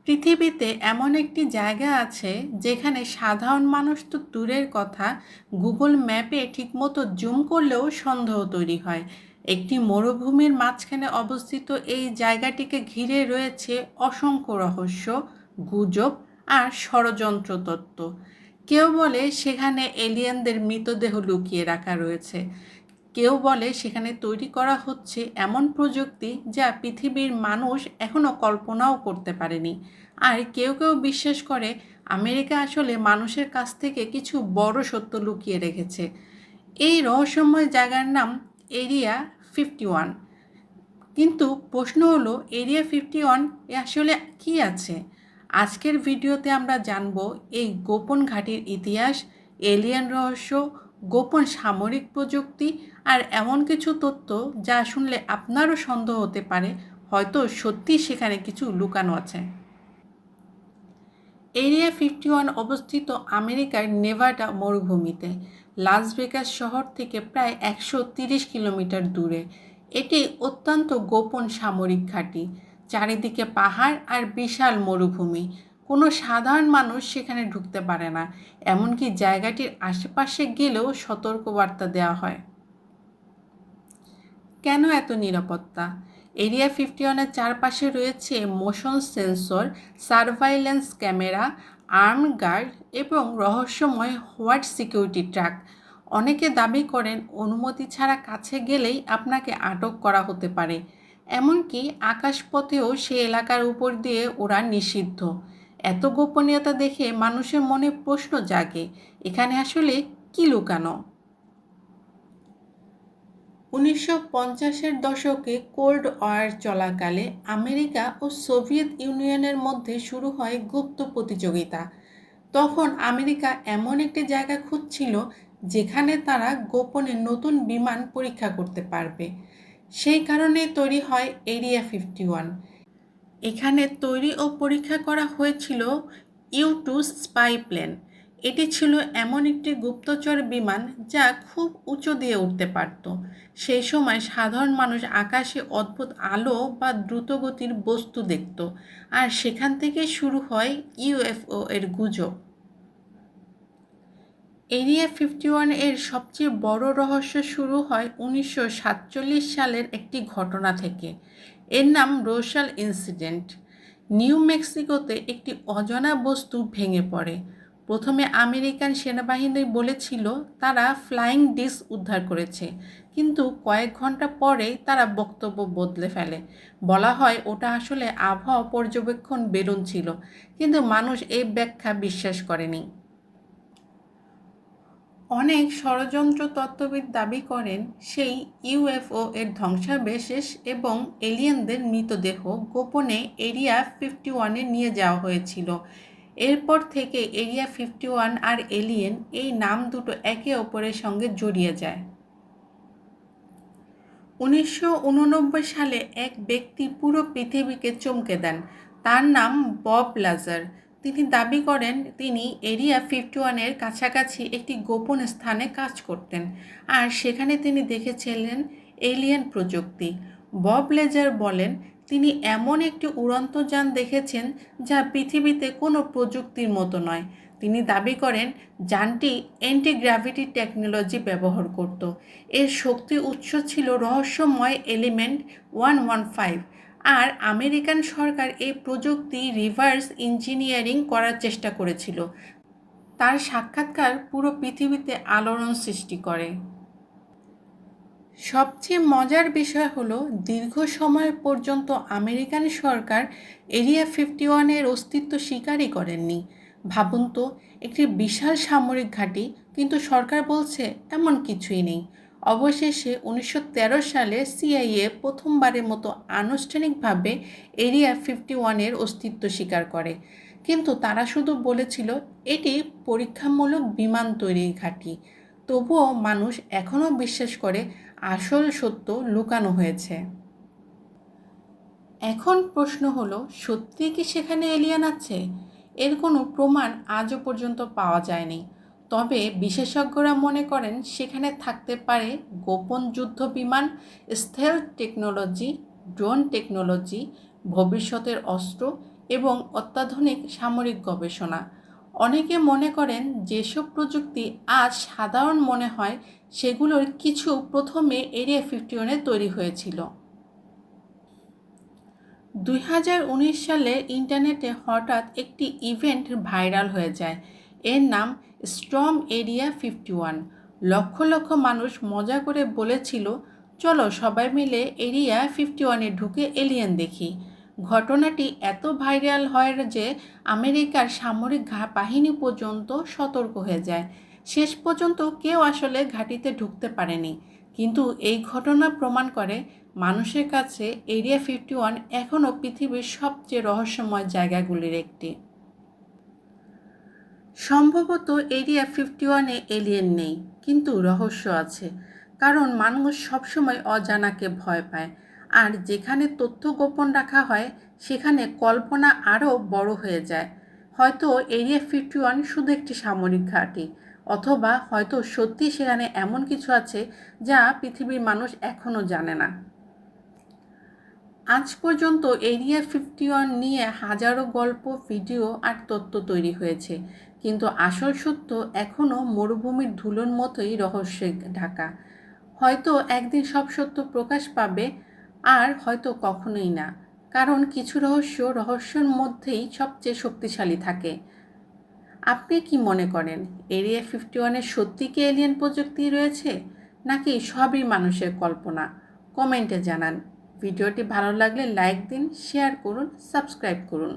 পৃথিবীতে এমন একটি জায়গা আছে যেখানে সাধারণ মানুষ তো দূরের কথা, গুগল ম্যাপে ঠিকমতো জুম করলেও সন্দেহ তৈরি হয়। একটি মরুভূমির মাঝখানে অবস্থিত এই জায়গাটিকে ঘিরে রয়েছে অসংখ্য রহস্য, গুজব আর ষড়যন্ত্র তত্ত্ব। কেউ বলে সেখানে এলিয়েনদের মৃতদেহ লুকিয়ে রাখা রয়েছে, কেউ বলে সেখানে তৈরি করা হচ্ছে এমন প্রযুক্তি যা পৃথিবীর মানুষ এখনও কল্পনাও করতে পারেনি। আর কেউ কেউ বিশ্বাস করে আমেরিকা আসলে মানুষের কাছ থেকে কিছু বড় সত্য লুকিয়ে রেখেছে। এই রহস্যময় জায়গার নাম এরিয়া 51। কিন্তু প্রশ্ন হলো, এরিয়া 51 এ আসলে কি আছে? আজকের ভিডিওতে আমরা জানব এই গোপন ঘাঁটির ইতিহাস, এলিয়েন রহস্য, গোপন সামরিক প্রযুক্তি আর এমন কিছু তথ্য যা শুনলে আপনারও সন্দেহ হতে পারে হয়তো সত্যি সেখানে কিছু লুকানো আছে। এরিয়া 51 অবস্থিত আমেরিকার নেভাডা মরুভূমিতে, লাস ভেগাস শহর থেকে প্রায় 130 কিলোমিটার দূরে। এটি অত্যন্ত গোপন সামরিক ঘাঁটি। চারিদিকে পাহাড় আর বিশাল মরুভূমি। কোনো সাধারণ মানুষ সেখানে ঢুকতে পারে না, এমনকি জায়গাটির আশেপাশে গেলেও সতর্কবার্তা দেওয়া হয়। কেন এত নিরাপত্তা? এরিয়া 51-এর চারপাশে রয়েছে motion sensor, surveillance camera, armed guard এবং রহস্যময় হোয়াইট সিকিউরিটি ট্রাক। অনেকে দাবি করেন অনুমতি ছাড়া কাছে গেলেই আপনাকে আটক করা হতে পারে। এমনকি আকাশপথেও সে এলাকার উপর দিয়ে ওড়া নিষিদ্ধ। এত গোপনীয়তা দেখে মানুষের মনে প্রশ্ন জাগে, এখানে আসলে কী লুকানো? 1950-এর দশকে কোল্ড ওয়ার চলাকালে আমেরিকা ও সোভিয়েত ইউনিয়নের মধ্যে শুরু হয় গুপ্ত প্রতিযোগিতা। তখন আমেরিকা এমন একটি জায়গা খুঁজছিল যেখানে তারা গোপনে নতুন বিমান পরীক্ষা করতে পারবে। সেই কারণে তৈরি হয় এরিয়া 51। এখানে তৈরি ও পরীক্ষা করা হয়েছিল ইউ-2 স্পাই প্লেন। এটি ছিল এমন একটি গুপ্তচর বিমান যা খুব উঁচু দিয়ে উঠতে পারত। সেই সময় সাধারণ মানুষ আকাশে অদ্ভুত আলো বা দ্রুতগতির বস্তু দেখত, আর সেখান থেকে শুরু হয় ইউএফও এর গুজব। এরিয়া 51 এর সবচেয়ে বড় রহস্য শুরু হয় 1947 সালের একটি ঘটনা থেকে। এর নাম রোসাল ইনসিডেন্ট। নিউ মেক্সিকোতে একটি অজানা বস্তু ভেঙে পড়ে। প্রথমে আমেরিকান সেনাবাহিনী বলেছিল তারা ফ্লাইং ডিস্ক উদ্ধার করেছে, কিন্তু কয়েক ঘন্টা পরেই তারা বক্তব্য বদলে ফেলে। বলা হয় ওটা আসলে আবহাওয়া পর্যবেক্ষণ বেলুন ছিল, কিন্তু মানুষ এই ব্যাখ্যা বিশ্বাস করেনি। অনেক ষড়যন্ত্র তত্ত্ববিদ দাবি করেন সেই ইউএফও এর ধ্বংসাবশেষ এবং এলিয়েনদের মৃতদেহ গোপনে এরিয়া 51-এ নিয়ে যাওয়া হয়েছিল। এরপর থেকে এরিয়া 51 আর এলিয়েন এই নাম দুটো একে অপরের সঙ্গে জড়িয়ে যায়। 1989 সালে এক ব্যক্তি পুরো পৃথিবীকে চমকে দেন। তার নাম বব লাজার। তিনি দাবি করেন তিনি এরিয়া 51-এর কাছাকাছি একটি গোপন স্থানে কাজ করতেন, আর সেখানে তিনি দেখেছিলেন এলিয়েন প্রযুক্তি। বব লেজার বলেন তিনি এমন একটি উড়ন্ত যান দেখেছেন যা পৃথিবীতে কোনো প্রযুক্তির মতো নয়। তিনি দাবি করেন যানটি অ্যান্টি-গ্র্যাভিটি টেকনোলজি ব্যবহার করত। এর শক্তি উৎস ছিল রহস্যময় এলিমেন্ট 115, আর আমেরিকান সরকার এই প্রযুক্তি রিভার্স ইঞ্জিনিয়ারিং করার চেষ্টা করেছিল। তার সাক্ষাৎকার পুরো পৃথিবীতে আলোড়ন সৃষ্টি করে। সবচেয়ে মজার বিষয় হলো দীর্ঘ সময় পর্যন্ত আমেরিকান সরকার এরিয়া 51-এর অস্তিত্ব স্বীকারই করেননি। ভাবুন তো, একটি বিশাল সামরিক ঘাঁটি, কিন্তু সরকার বলছে এমন কিছুই নেই। অবশেষে 1913 সালে সিআইএ প্রথমবারের মতো আনুষ্ঠানিকভাবে এরিয়া 51-এর অস্তিত্ব স্বীকার করে, কিন্তু তারা শুধু বলেছিল এটি পরীক্ষামূলক বিমান তৈরির ঘাঁটি। তবুও মানুষ এখনও বিশ্বাস করে আসল সত্য লুকানো হয়েছে। এখন প্রশ্ন হলো, সত্যি কি সেখানে এলিয়েন আছে? এর কোনো প্রমাণ আজও পর্যন্ত পাওয়া যায়নি। তবে বিশেষজ্ঞরা মনে করেন সেখানে থাকতে পারে গোপন যুদ্ধ বিমান, স্টেলথ টেকনোলজি, ড্রোন টেকনোলজি, ভবিষ্যতের অস্ত্র এবং অত্যাধুনিক সামরিক গবেষণা। অনেকে মনে করেন যেসব প্রযুক্তি আজ সাধারণ মনে হয় সেগুলোর কিছু প্রথমে এরিয়া 51-এ তৈরি হয়েছিল। 2019 সালে ইন্টারনেটে হঠাৎ একটি ইভেন্ট ভাইরাল হয়ে যায়। এর নাম স্টর্ম এরিয়া 51। লক্ষ লক্ষ মানুষ মজা করে বলেছিল, চলো সবাই মিলে এরিয়া 51-এ ঢুকে এলিয়েন দেখি। ঘটনাটি এত ভাইরাল হয় যে আমেরিকার সামরিক বাহিনী পর্যন্ত সতর্ক হয়ে যায়। শেষ পর্যন্ত কেউ আসলে ঘাঁটিতে ঢুকতে পারেনি, কিন্তু এই ঘটনা প্রমাণ করে মানুষের কাছে এরিয়া 51 এখনও পৃথিবীর সবচেয়ে রহস্যময় জায়গাগুলির একটি। সম্ভবত এরিয়া 51-এ এলিয়েন নেই, কিন্তু রহস্য আছে, কারণ মানুষ সবসময় অজানাকে ভয় পায়। আর যেখানে তথ্য গোপন রাখা হয় সেখানে কল্পনা আরও বড় হয়ে যায়। হয়তো এরিয়া 51 শুধু একটি সামরিক ঘাঁটি, অথবা হয়তো সত্যি সেখানে এমন কিছু আছে যা পৃথিবীর মানুষ এখনও জানে না। আজ পর্যন্ত এরিয়া 51 নিয়ে হাজারো গল্প, ভিডিও আর তথ্য তৈরি হয়েছে, কিন্তু আসল সত্য এখনও মরুভূমির ধুলোর মতোই রহস্যে ঢাকা। হয়তো একদিন সব সত্য প্রকাশ পাবে, আর হয়তো কখনোই না, কারণ কিছু রহস্যের মধ্যেই সবচেয়ে শক্তিশালী থাকে। আপনি কি মনে করেন এরিয়া 51-এ সত্যি কি এলিয়েন প্রযুক্তি রয়েছে, নাকি সবই মানুষের কল্পনা? কমেন্টে জানান। ভিডিওটি ভালো লাগলে লাইক দিন, শেয়ার করুন, সাবস্ক্রাইব করুন।